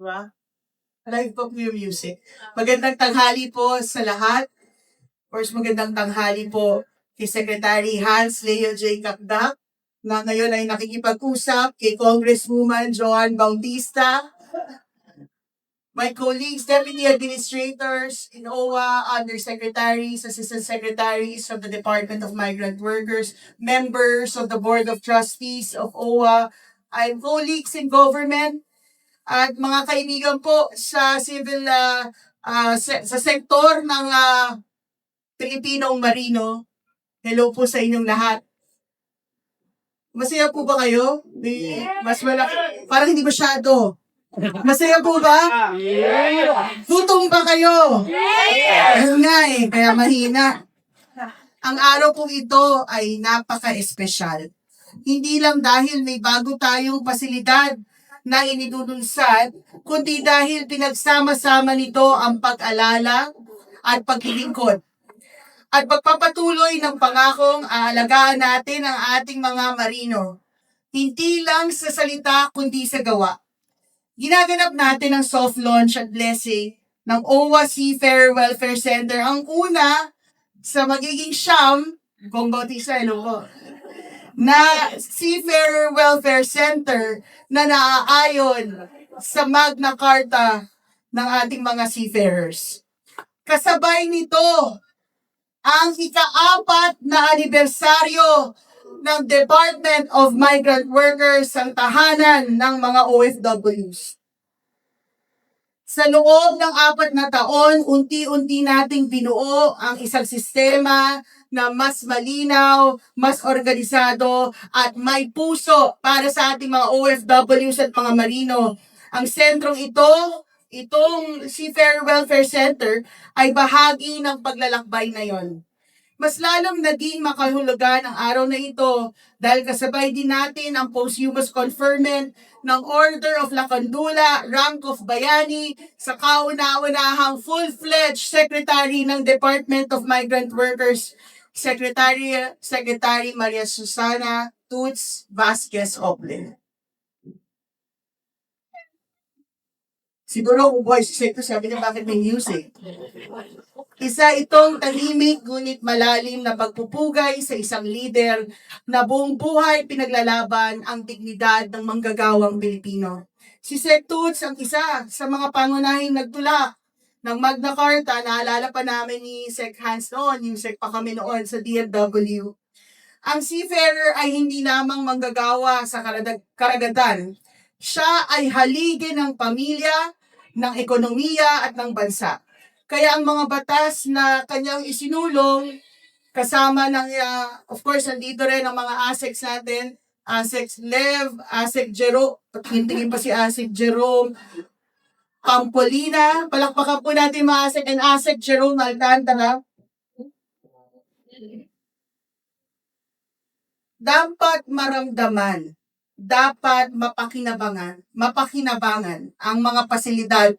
Diba? Live pa po yung music. Magandang tanghali po sa lahat. Of course, magandang tanghali po kay Secretary Hans Leo J. Capdac na ngayon ay nakikipag-usap kay Congresswoman Joan Bautista, my colleagues, deputy administrators in OWA, undersecretaries, assistant secretaries of the Department of Migrant Workers, members of the Board of Trustees of OWA, and colleagues in government, at mga kaibigan po sa civil, sa sektor ng Pilipinong Marino. Hello po sa inyong lahat. Masaya po ba kayo? Mas malaki. Parang hindi masyado. Masaya po ba? Gutom ba kayo? Ayun nga kaya mahina. Ang araw po ito ay napaka-espesyal. Hindi lang dahil may bago tayong pasilidad na inidudunsad, kundi dahil pinagsama-sama nito ang pag-alala at paglilingkod. At pagpapatuloy ng pangakong aalagaan natin ang ating mga marino. Hindi lang sa salita kundi sa gawa. Ginaganap natin ang soft launch at blessing ng OWA Seafarer Welfare Center. Ang una sa magiging siyam, kung Bautista, hello po, na Seafarer Welfare Center na naaayon sa Magna Carta ng ating mga seafarers. Kasabay nito ang ika-4 na anibersaryo ng Department of Migrant Workers ang tahanan ng mga OFWs. Sa loob ng 4 na taon, unti-unti nating binuo ang isang sistema na mas malinaw, mas organisado, at may puso para sa ating mga OFWs at mga marino. Ang sentrong itong Seafarer Welfare Center, ay bahagi ng paglalakbay na yon. Mas lalong naging makahulugan ang araw na ito dahil kasabay din natin ang posthumous conferment ng Order of Lacandula, Rank of Bayani, sa kauna-unahang full-fledged Secretary ng Department of Migrant Workers, Secretary Maria Susana Toots Vasquez Ople. Siguro kung voice check to, sabi niya bakit may music. Isa itong tahimik ngunit malalim na pagpupugay sa isang leader na buong buhay pinaglalaban ang dignidad ng manggagawang Pilipino. Si Sec Toots ang isa sa mga pangunahing nagtulak ng Magna Carta. Naalala pa namin ni Sec Hans noon, yung Sec pa kami noon sa DFW. Ang seafarer ay hindi lamang manggagawa sa karagatan. Siya ay haligi ng pamilya, ng ekonomiya at ng bansa. Kaya ang mga batas na kanyang isinulong, kasama ng, of course, nandito rin ang mga ASECs natin, ASEC Lev, ASEC Jerome, tingin pa si ASEC Jerome Pampolina, palakpakan po natin mga ASEC and ASEC Jerome Alcantara. Dapat maramdaman, dapat mapakinabangan ang mga pasilidad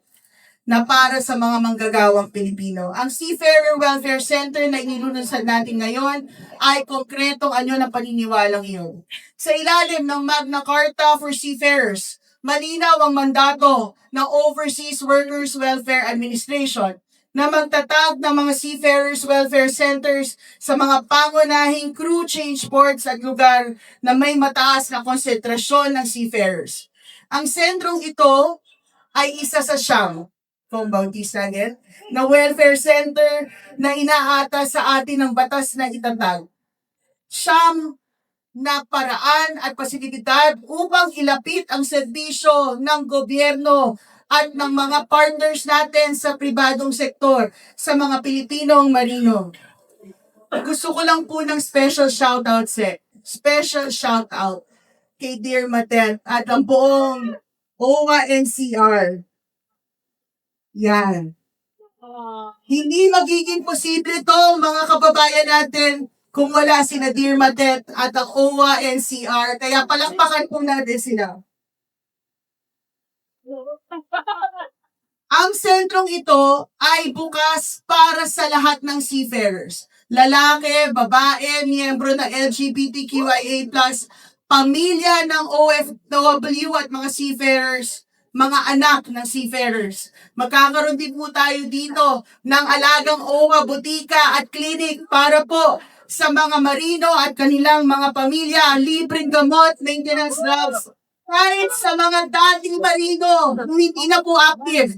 na para sa mga manggagawang Pilipino. Ang Seafarer Welfare Center na inilunsad natin ngayon ay konkretong anyo ng paniniwalang iyon. Sa ilalim ng Magna Carta for Seafarers, malinaw ang mandato ng Overseas Workers Welfare Administration na magtatag ng mga Seafarers Welfare Centers sa mga pangunahing crew change ports at lugar na may mataas na konsentrasyon ng seafarers. Ang sentrong ito ay isa sa siyam, kung Bautista again, na welfare center na inaatas sa atin ng batas na itatag. Siyam na paraan at pasilidad upang ilapit ang serbisyo ng gobyerno at ng mga partners natin sa pribadong sektor sa mga Pilipinong marino. Gusto ko lang po ng special shoutout, special shoutout kay Dear Matet at ang buong OWA NCR. Yan. Hindi magiging posible to, mga kababayan natin, kung wala sina Dear Matet at ang OWA NCR. Kaya palakpakan po natin sila. Ang sentrong ito ay bukas para sa lahat ng seafarers. Lalaki, babae, miyembro ng LGBTQIA+, pamilya ng OFW at mga seafarers, mga anak ng seafarers. Magkakaroon din po tayo dito ng alagang OWA, butika at clinic para po sa mga marino at kanilang mga pamilya, libreng gamot, maintenance labs. Kahit sa mga dating marino, kung hindi na po active,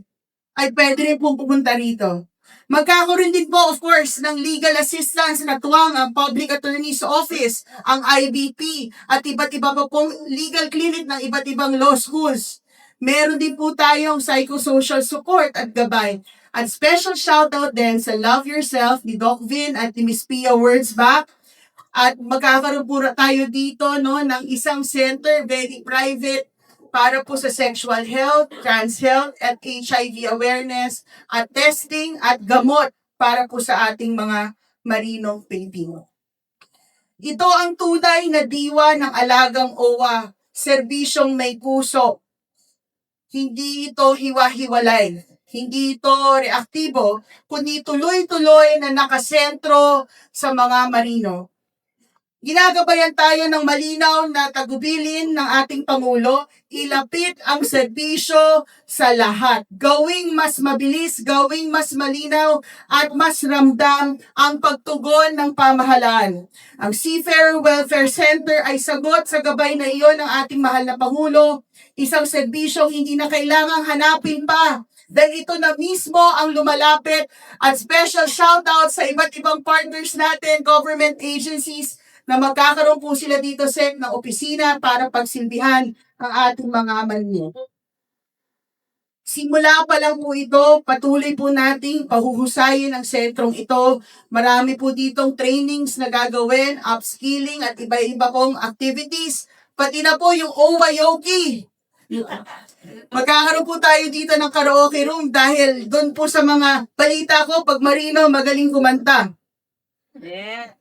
ay pwede rin pong pumunta rito. Magkakaroon din po, of course, ng legal assistance na tuwang ang Public Attorney's Office, ang IBP, at iba't iba pa pong legal clinic ng iba't ibang law schools. Meron din po tayong psychosocial support at gabay. At special shoutout din sa Love Yourself ni Doc Vin at ni Miss Pia Wordsback. At magkakaroon po tayo dito ng isang center, very private, para po sa sexual health, trans health, at HIV awareness, at testing at gamot para po sa ating mga marinong Pilipino. Ito ang tunay na diwa ng alagang OWA, serbisyong may puso. Hindi ito hiwa-hiwalay, hindi ito reaktibo, kundi tuloy-tuloy na nakasentro sa mga marino. Ginagabayan tayo ng malinaw na tagubilin ng ating Pangulo, ilapit ang serbisyo sa lahat. Gawing mas mabilis, gawing mas malinaw, at mas ramdam ang pagtugon ng pamahalaan. Ang Seafarer Welfare Center ay sagot sa gabay na iyon ng ating mahal na Pangulo. Isang serbisyong hindi na kailangang hanapin pa, dahil ito na mismo ang lumalapit. At special shoutout sa iba't ibang partners natin, government agencies, na magkakaroon po sila dito ng opisina para pagsilbihan ang ating mga marino. Simula pa lang po ito, patuloy po nating pahuhusayin ang sentrong ito. Marami po ditong trainings na gagawin, upskilling at iba-iba pong activities. Pati na po yung Owayoki. Magkakaroon po tayo dito ng karaoke room dahil doon po sa mga balita ko, pag marino, magaling kumanta. Yeah.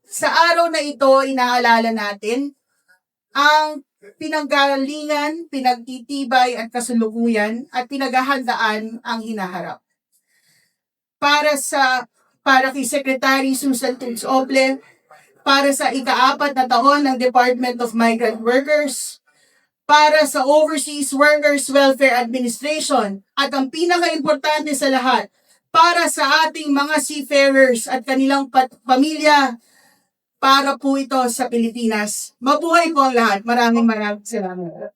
Sa araw na ito, inaalala natin ang pinanggalingan, pinagtitibay at kasalukuyan at pinaghahandaan ang hinaharap. Para kay Secretary Susan Tugs Oble, para sa ika-4 na taon ng Department of Migrant Workers, para sa Overseas Workers Welfare Administration, at ang pinaka-importante sa lahat, para sa ating mga seafarers at kanilang pamilya, para po ito sa Pilipinas. Mabuhay po ang lahat. Maraming salamat.